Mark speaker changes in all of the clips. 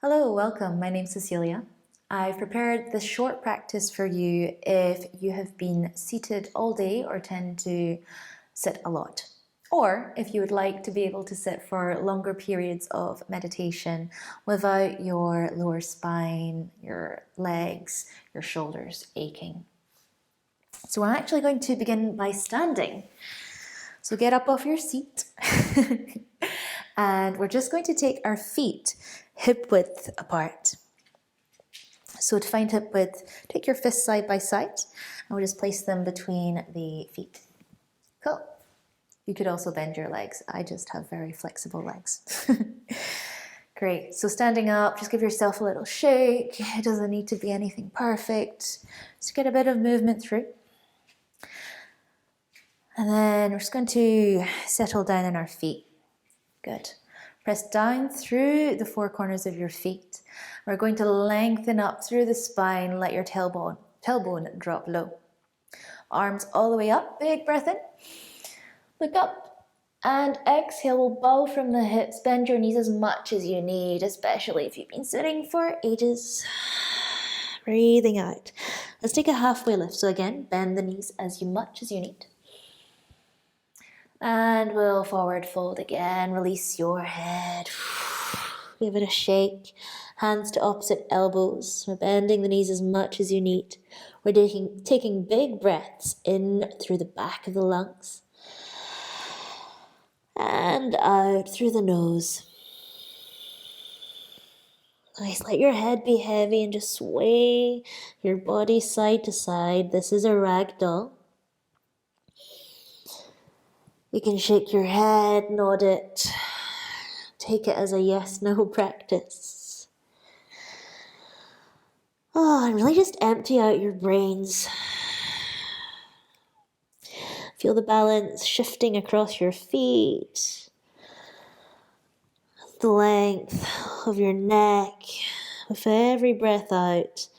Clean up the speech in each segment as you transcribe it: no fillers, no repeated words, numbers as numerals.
Speaker 1: Hello, welcome. My name's Cecilia. I've prepared this short practice for you if you have been seated all day or tend to sit a lot. Or if you would like to be able to sit for longer periods of meditation without your lower spine, your legs, your shoulders aching. So I'm actually going to begin by standing. So get up off your seat. And we're just going to take our feet hip width apart. So to find hip width, take your fists side by side and we'll just place them between the feet. Cool. You could also bend your legs. I just have very flexible legs. Great. So standing up, just give yourself a little shake. It doesn't need to be anything perfect. Just get a bit of movement through. And then we're just going to settle down on our feet. Good. Press down through the four corners of your feet. We're going to lengthen up through the spine, let your tailbone drop low. Arms all the way up, big breath in. Look up and exhale, we'll bow from the hips, bend your knees as much as you need, especially if you've been sitting for ages. Breathing out. Let's take a halfway lift. So again, bend the knees as much as you need. And we'll forward fold again. Release your head. Give it a shake. Hands to opposite elbows. We're bending the knees as much as you need. We're taking big breaths in through the back of the lungs. And out through the nose. Nice. Let your head be heavy and just sway your body side to side. This is a ragdoll. You can shake your head, nod it, take it as a yes-no practice. And really just empty out your brains. Feel the balance shifting across your feet, the length of your neck, with every breath out,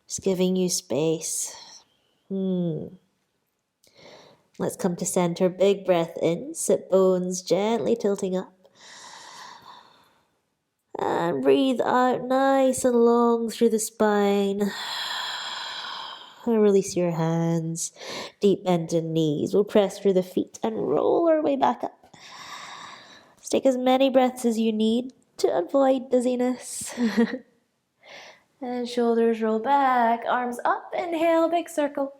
Speaker 1: just giving you space. Let's come to center. Big breath in. Sit bones gently tilting up. And breathe out nice and long through the spine. And release your hands. Deep bend in knees. We'll press through the feet and roll our way back up. Let's take as many breaths as you need to avoid dizziness. And shoulders roll back. Arms up. Inhale, big circle.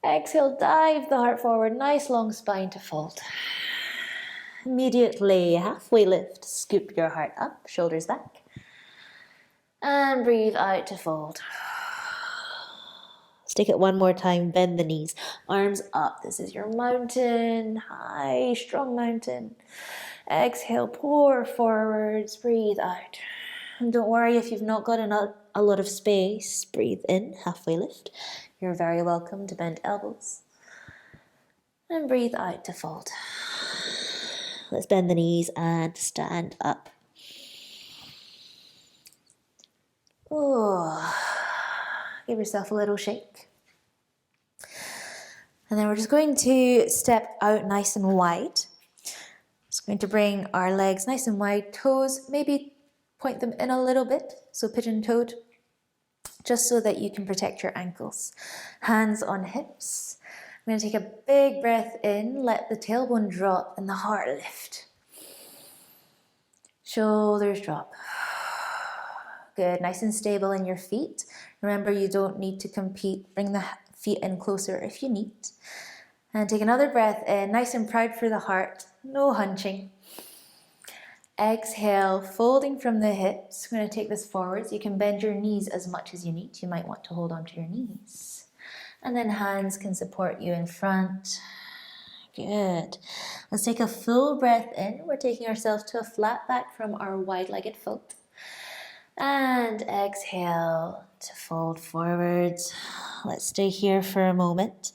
Speaker 1: Exhale, dive the heart forward, nice long spine to fold. Immediately, halfway lift, scoop your heart up, shoulders back. And breathe out to fold. Let's take it one more time, bend the knees, arms up. This is your mountain, high, strong mountain. Exhale, pour forwards, breathe out. And don't worry if you've not got a lot of space, breathe in, halfway lift. You're very welcome to bend elbows. And breathe out to fold. Let's bend the knees and stand up. Give yourself a little shake. And then we're just going to step out nice and wide. Just going to bring our legs nice and wide. Toes, maybe point them in a little bit. So pigeon-toed. Just so that you can protect your ankles. Hands on hips. I'm going to take a big breath in, let the tailbone drop and the heart lift. Shoulders drop. Good, nice and stable in your feet. Remember, you don't need to compete. Bring the feet in closer if you need. And take another breath in, nice and proud for the heart. No hunching. Exhale, folding from the hips. I'm going to take this forwards. You can bend your knees as much as you need. You might want to hold on to your knees. And then hands can support you in front. Good. Let's take a full breath in. We're taking ourselves to a flat back from our wide-legged fold. And exhale to fold forwards. Let's stay here for a moment.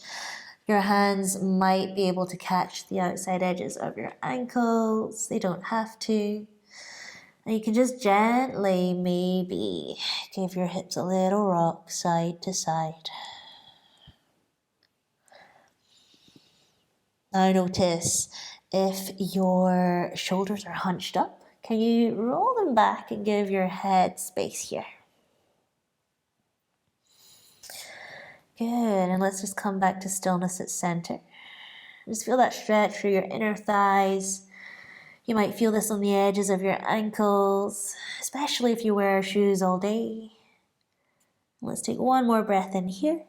Speaker 1: Your hands might be able to catch the outside edges of your ankles. They don't have to. And you can just gently, maybe, give your hips a little rock side to side. Now notice if your shoulders are hunched up, Can you roll them back and give your head space here? Good, and let's just come back to stillness at center. Just feel that stretch through your inner thighs. You might feel this on the edges of your ankles, especially if you wear shoes all day. Let's take one more breath in here.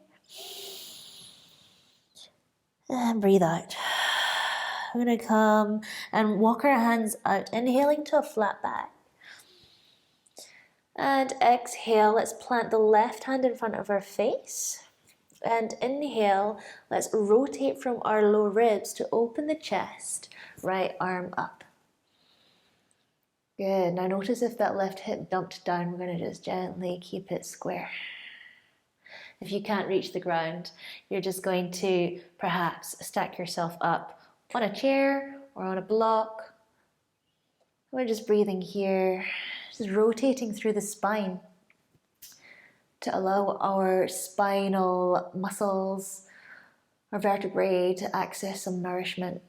Speaker 1: And breathe out. We're going to come and walk our hands out, inhaling to a flat back. And exhale, let's plant the left hand in front of our face. And inhale, let's rotate from our low ribs to open the chest, right arm up. Good, now notice if that left hip dumped down, we're going to just gently keep it square. If you can't reach the ground, you're just going to perhaps stack yourself up on a chair or on a block. We're just breathing here, just rotating through the spine to allow our spinal muscles, our vertebrae to access some nourishment.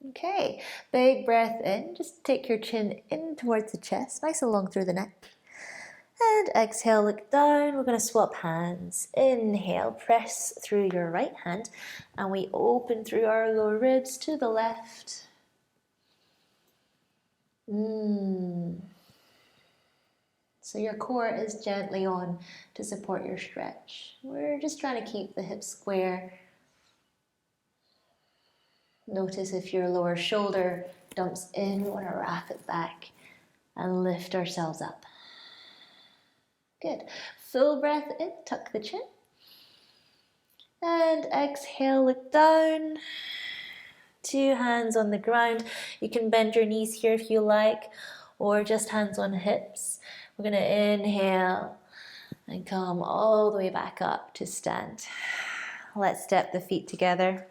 Speaker 1: Okay, big breath in, just take your chin in towards the chest, nice and long through the neck. And exhale, look down. We're going to swap hands. Inhale, press through your right hand, and we open through our lower ribs to the left. So your core is gently on to support your stretch. We're just trying to keep the hips square. Notice if your lower shoulder dumps in, we want to wrap it back and lift ourselves up. Good. Full breath in, tuck the chin. And exhale, look down. 2 hands on the ground. You can bend your knees here if you like, or just hands on hips. We're going to inhale and come all the way back up to stand. Let's step the feet together.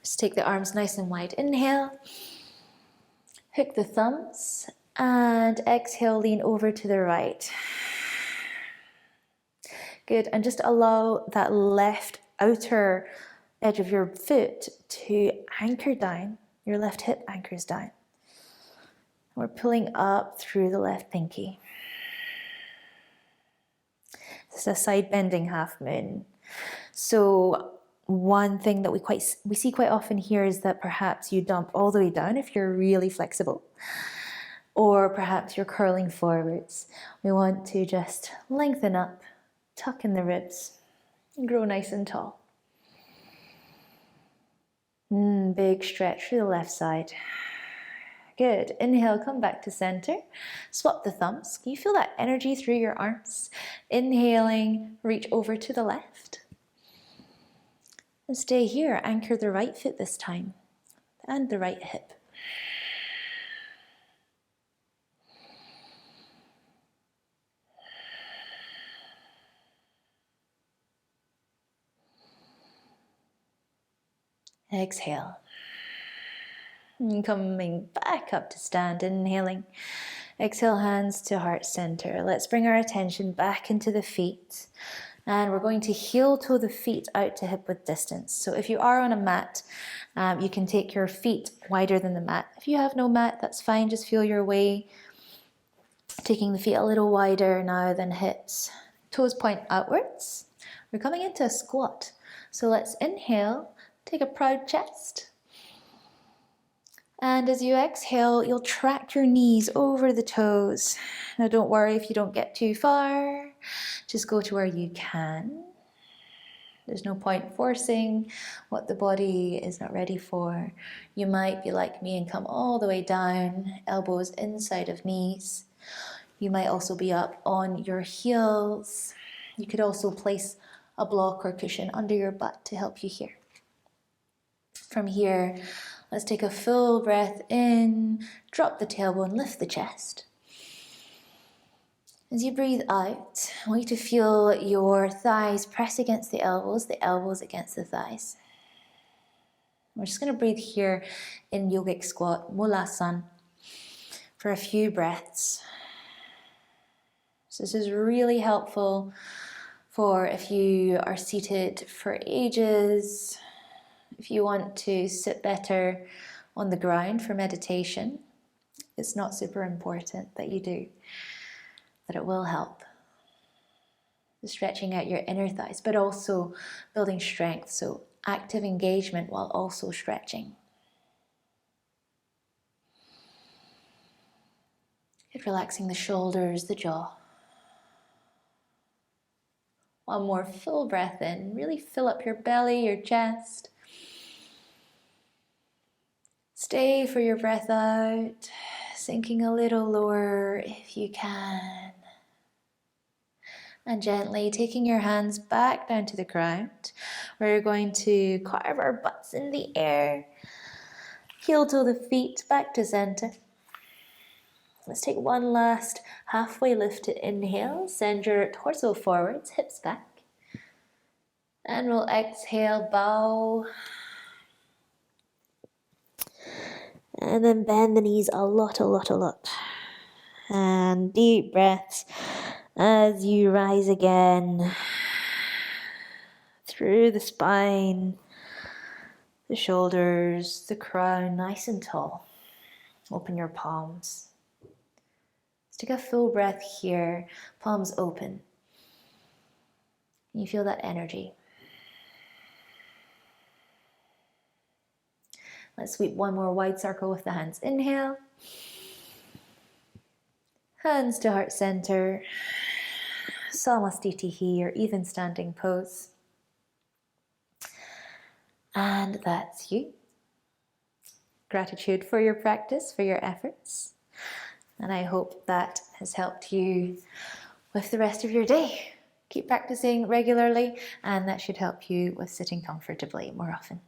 Speaker 1: Just take the arms nice and wide. Inhale. Hook the thumbs. And exhale, lean over to the right. Good, and just allow that left outer edge of your foot to anchor down. Your left hip anchors down. We're pulling up through the left pinky. This is a side bending half moon. So one thing that we see quite often here is that perhaps you dump all the way down if you're really flexible. Or perhaps you're curling forwards. We want to just lengthen up, tuck in the ribs, and grow nice and tall. Big stretch through the left side. Good. Inhale, come back to center. Swap the thumbs. Can you feel that energy through your arms? Inhaling, reach over to the left. And stay here. Anchor the right foot this time and the right hip. Exhale. And coming back up to stand, inhaling. Exhale, hands to heart center. Let's bring our attention back into the feet. And we're going to heel toe the feet out to hip width distance. So if you are on a mat, you can take your feet wider than the mat. If you have no mat, that's fine. Just feel your way. Taking the feet a little wider now than hips. Toes point outwards. We're coming into a squat. So let's inhale. Take a proud chest. And as you exhale, you'll track your knees over the toes. Now don't worry if you don't get too far. Just go to where you can. There's no point forcing what the body is not ready for. You might be like me and come all the way down, elbows inside of knees. You might also be up on your heels. You could also place a block or cushion under your butt to help you here. From here, let's take a full breath in, drop the tailbone, lift the chest. As you breathe out, I want you to feel your thighs press against the elbows against the thighs. We're just going to breathe here in yogic squat, Mulasan, for a few breaths. So this is really helpful for if you are seated for ages, if you want to sit better, on the ground for meditation, it's not super important that you do, but it will help. Stretching out your inner thighs, but also building strength, so active engagement while also stretching. Good, relaxing the shoulders, the jaw. One more full breath in, really fill up your belly, your chest. Stay for your breath out, sinking a little lower if you can. And gently taking your hands back down to the ground. We're going to carve our butts in the air. Heel toe the feet back to center. Let's take one last halfway lifted inhale. Send your torso forwards, hips back. And we'll exhale, bow. And then bend the knees a lot. And deep breaths as you rise again. Through the spine, the shoulders, the crown, nice and tall. Open your palms. Let's take a full breath here, palms open. You feel that energy. Let's sweep one more wide circle with the hands. Inhale. Hands to heart center. Samastitihi, or even standing pose. And that's you. Gratitude for your practice, for your efforts. And I hope that has helped you with the rest of your day. Keep practicing regularly, and that should help you with sitting comfortably more often.